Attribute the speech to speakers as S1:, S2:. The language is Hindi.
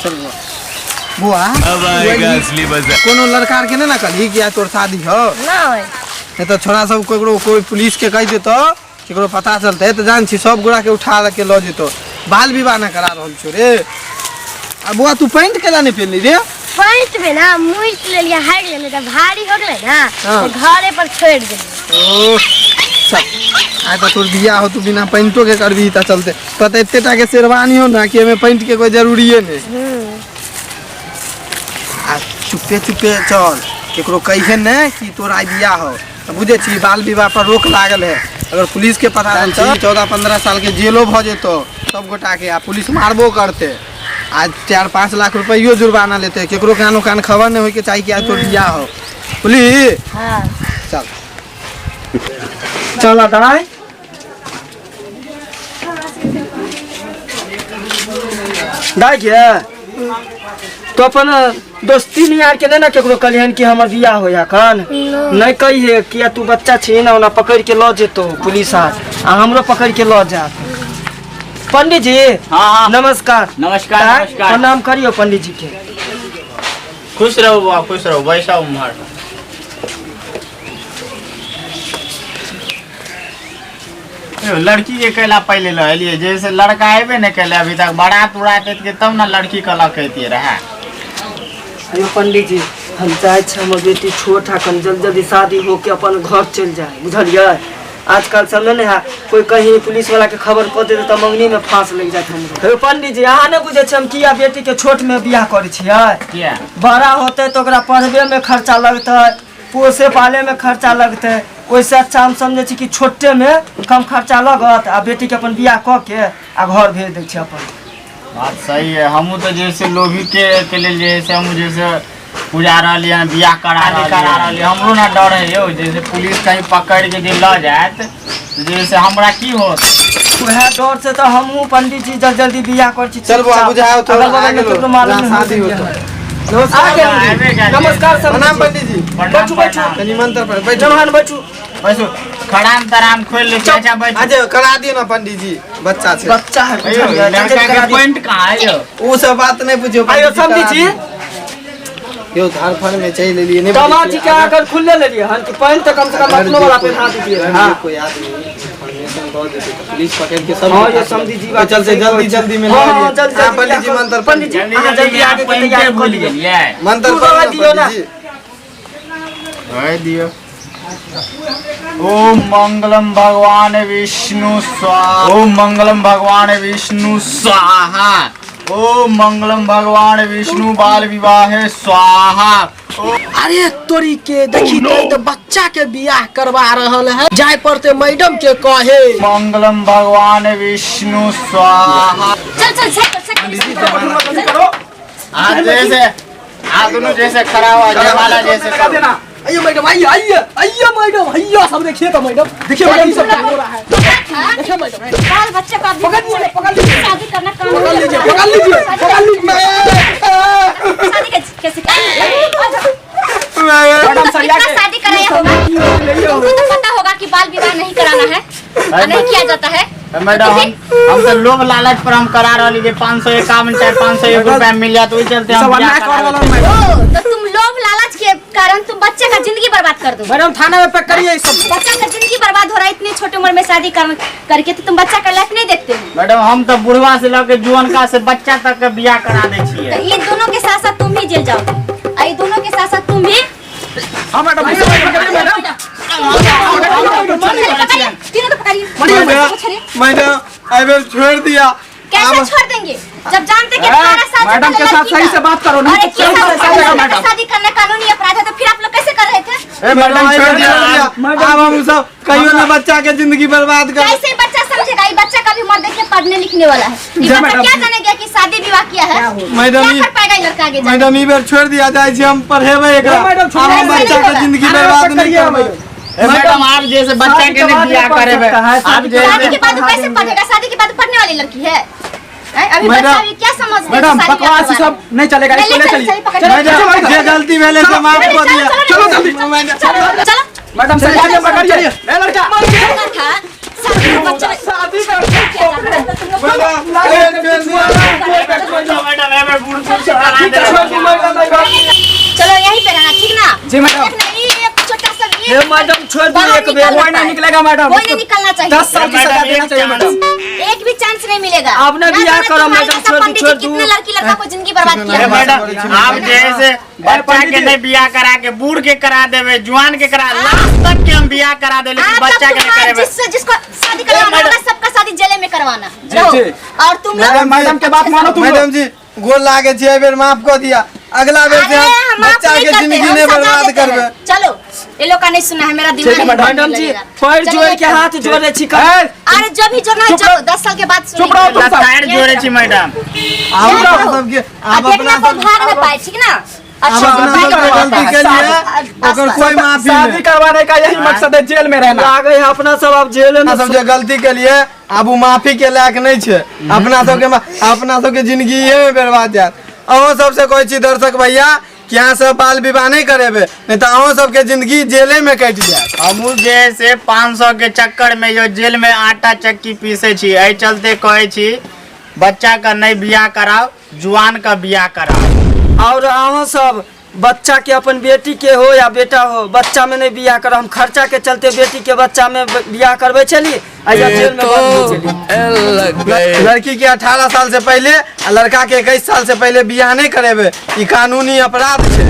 S1: चल बुआ कोनो लड़का के ना कहली कि तोर शादी हो नहीं तो छोरा सब कोई पुलिस के कह देतो केकरो पता चलते तो जान छी सब गोरा के उठा के लो जेतो बाल विवाह ना करा रहल छो रे। अब बुआ तू पैंट केला नहीं पहनली रे?
S2: पैंट में ना मुइट ले लिया हाइट ले लिया भारी हो गए ना तो घरे पर छोड़ दे।
S1: ओ चल आज तो तोर बियाह हो तू बिना पैंटो के करबी त चलते पता इतने टा के शेरवानी हो ना कि में पैंट के कोई जरूरी है नहीं। आ चुपे चुपे चल केकरो कहिए न कि तोरा बियाह हो तो बुझे छी बाल विवाह पर रोक लागल है। अगर पुलिस के पता चल 14-15 साल के जेलो भ जेतो सब गोटा के आ पुलिस मारबो करते आज 4-5 लाख रुपया जुर्माना लेते केकरो कानो कान खबर नहीं हो के चाहिए कि आज तोर बियाह हो पुलिस।
S2: हां
S1: चल
S3: चल दाई दाई के तो अपन दोस्ती नहीं यार के ना केकरो कलियन कि हमर बियाह हो या कन नहीं कहिए कि तू बच्चा छी ना ओना पकड़ के ल जेतो पुलिस आ हमरो पकड़ के ल जा। पंडित जी
S4: हाँ
S3: नमस्कार।
S4: नमस्कार नमस्कार
S3: प्रणाम करियो पंडित जी के।
S4: खुश रहो बुआ खुश रहो वैसा उम्र लड़की के कैला पहले लिये जैसे लड़का अबे न कैले अभी तक बारात उड़ाते तब ना लड़की कला कहती रहे।
S3: अयो पंडित जी हम चाहे हमर बेटी छोट है कन जल्दी शादी हो के अपन घर चल जाए बुझलिए। आजकल समय नहीं है कोई कहीं पुलिस वाला के खबर पड़ दे तो मंगनी में फांस लग जाए हमरो। पंडित जी अहाँ ने बुझे हम किया बेटी के छोट में बियाह करे छियै बड़ा होते तो ओकरा पढ़बे में खर्चा लगते पोसे पाले में खर्चा लगते वैसे अच्छा हम समझे छी कि छोटे में कम खर्चा लगत आ बेटी के अपन बियाह क के आ घर भेज दे छी अपन।
S4: बात सही है हमू तो जैसे लोभी के लिए जैसे हम जैसे पूजा रहा बियाह करा रहा हमरो ना डर है यो जैसे पुलिस कहीं पकड़ के जे ल जात जैसे हमरा की होत
S3: वह डर से तो हमहू पंडित जी जल्दी बियाह कर छी।
S1: चल बुआ बुझाओ तो
S3: शादी हो नमस्कार सर
S1: प्रणाम पंडित जी
S3: बैठो बैठो
S1: तनी मंत्र पर बैठो
S3: जवान बैठो
S4: बैठो खड़ाम तराम खोल ले चाचा बैठो
S1: आज करा दियो ना पंडित जी बच्चा से
S3: बच्चा है
S4: लड़का के पॉइंट कहां है यो
S1: वो सब बात नहीं पूछो
S3: आयो पंडित जी
S1: यो धार फल में चाहिए लिए नहीं
S3: दामाद जी के आकर खुले ले लिए हन कि पैंट तो कम से कम अपनो वाला पहना दीजिए। हां
S1: कोई आदमी इन्फॉर्मेशन दो देते तो पुलिस पकड़ के सब
S3: हां ये समझी जी बात
S1: चलते जल्दी में
S3: हां जल्दी
S1: पंडित जी मंत्र
S3: पंडित जी जल्दी आगे के तैयार कर लीजिए
S1: मंत्र
S3: पढ़ दियो ना
S4: है दियो। ओम मंगलम भगवान विष्णु स्वाहा ओम मंगलम भगवान विष्णु स्वाहा ओम मंगलम भगवान विष्णु बाल विवाह स्वाहा।
S3: अरे तोरी के देखी तो बच्चा के बियाह करवा रहल है जाय पड़ते मैडम के कहे
S4: मंगलम भगवान विष्णु स्वाहा। आज जैसे आज दोनों जैसे खड़ा हुआ जयमाला जैसे कर देना।
S3: आइए मैडम आइए मैडम आइए सब देखिए तो मैडम देखिए मैडम सब क्या हो रहा है देखिए मैडम
S2: बाल बच्चे का
S3: पकड़ लीजिए
S2: शादी करना काम
S3: पकड़ लीजिए
S2: शादी कैसे
S3: मैडम सरिया के
S2: शादी कराया होगा तुमको तो पता होगा कि बाल विवाह नहीं कराना है नहीं किया जाता है।
S4: मैडम हम तो लोभ लालच पर हम करा रही है 551 चाहे 501 रुपया मिल जाए तो चलते हम
S2: तो तुम लोभ लालच के कारण तुम बच्चे का जिंदगी बर्बाद कर दो।
S3: मैडम थाना में पैक करिए सब
S2: बच्चा का जिंदगी बर्बाद हो रहा है इतनी छोटी उम्र में शादी करके तो तुम बच्चा का लाइफ नहीं देखते हो।
S4: मैडम हम तो बुढ़वा से लेके जुआन का से बच्चा तक का बियाह करा दे छिए।
S2: तो ये दोनों के साथ साथ तुम भी जेल जाओगे और ये दोनों के साथ साथ तुम भी
S3: हां मैडम
S1: मैडम आई छोड़ दिया
S2: कैसे छोड़ देंगे जब जानते कि तुम्हारा साथ
S3: मैडम के साथ सही से बात करो नहीं तो
S2: शादी करना कानूनी अपराध है तो फिर आप लोग कैसे कर रहे थे?
S1: मैडम छोड़ दिया अब हम सब कहियो ना बच्चा के जिंदगी बर्बाद कर
S2: कैसे बच्चा समझेगा? ये बच्चा का भी उम्र देखिए पढ़ने लिखने वाला है ये बच्चा क्या जानेगा कि शादी विवाह किया है
S1: मैडम
S2: क्या कर पाएगा ये लड़का आगे
S1: मैडम ई बार छोड़ दिया जाए छी हम पढ़ेबे एकरा हम बच्चा के जिंदगी बर्बाद नहीं करबे।
S4: मैडम आप जैसे बच्चा के नहीं बियाह करेबे आप
S2: शादी के बाद कैसे पढ़ेगा? शादी के बाद पढ़ने वाली लड़की है अभी बच्चा अभी क्या समझ रहा है?
S3: मैडम बकवास सब नहीं चलेगा इसको ले चलिए
S1: मैडम जे गलती भेले से माफ कर दिया
S3: चलो जल्दी
S2: चलो
S3: मैडम से आगे पकड़िए ए लड़का
S2: शादी
S4: मैडम
S3: छोड़ दी
S2: बाहर
S3: एक बेर।
S2: निकल
S5: कोई नहीं निकलेगा मैडम।
S2: कोई नहीं निकलना चाहिए।
S5: 10 साल की सजा देना चाहिए मैडम।
S2: एक भी चांस नहीं मिलेगा।
S3: आपने
S2: ना
S3: बियाह
S2: जाने
S3: करो
S2: तुम्हारे
S3: मैडम,
S2: जैसा
S3: छोड़ दो,
S2: पंडित
S3: छोड़
S2: जी
S3: दो।
S2: कितने लड़की लड़का को जिंदगी बर्बाद किया
S4: ए
S2: है।
S4: मैडम आप जैसे बच्चा के नहीं बियाह करा के बूढ़ के करा देवे जुआन के करा लास्ट तक के हम बियाह करा दे लेकिन
S2: हाँ,
S4: बच्चा
S2: तब
S4: के नहीं
S2: तुम्हारा
S4: करेवे।
S2: जिसको शादी करवाना होगा सबका शादी जेल में करवाना।
S5: जी,
S2: रहो।
S5: जी।
S2: और तुम लोग
S5: मैडम के बात मानो तुम लोग।
S1: मैडम जी गोल लागे छी ए बेर माफ कर दिया, अगला बेर से
S2: अरे,
S1: हम
S2: हम माफ
S1: बच्चा
S2: नहीं
S1: के
S2: करते,
S1: जिंदगी
S2: हम
S1: नहीं
S2: सजा
S1: बर्बाद
S2: देते हैं।
S1: करबे।
S2: चलो ये लोग का नहीं सुना है, मेरा दिमाग
S5: ठीक है,
S2: नहीं
S3: मैडम जी
S2: लगेगा।
S3: पैर
S2: चलो,
S3: जोड़ के
S2: चलो।
S3: हाथ जोड़े छी कर।
S5: ए,
S2: अरे जब ही जोड़ना है
S5: चुप
S2: चलो,
S5: रहो।
S2: 10 साल के बाद
S5: चुप रहो तुम सब।
S4: लतायर जोड़े छी मैडम।
S1: आप अपना सबके आप अपना सब
S2: भाग न पाए, ठीक ना?
S1: आप
S2: अच्छा
S1: अपना
S2: भाग
S1: सबके
S2: न
S1: गलती
S2: पाए।
S1: के लिए ओकर कोई माफी
S5: शादी
S1: नहीं।
S5: करवाने का यही मकसद है, जेल में रहना।
S3: लागे है अपना सब अब जेल में
S1: अपना सब जे गलती के लिए अब उ माफी के लायक नहीं छे। अपना सबके जिंदगी में बर्बाद जात। अहो सबसे कोई छी दर्शक भैया कि यहाँ से बाल विवाह नहीं करेबे, नहीं तो अहो सबके जिंदगी जेले में कट जाए।
S4: हमू जैसे 500 के चक्कर में यो जेल में आटा चक्की पीसे छी, एहि चलते कहे छी बच्चा का नहीं बियाह कराओ, जुआन का बियाह कराओ।
S3: और अहाँ सब बच्चा के अपन बेटी के हो या बेटा हो बच्चा में नहीं बियाह कर। हम खर्चा के चलते बेटी के बच्चा में बियाह करवे चली आ या जेल में बंद हो चली।
S1: लड़की के 18 साल से पहले आ लड़का के 21 साल से पहले बियाह नहीं करेबे, ई कानूनी अपराध छे।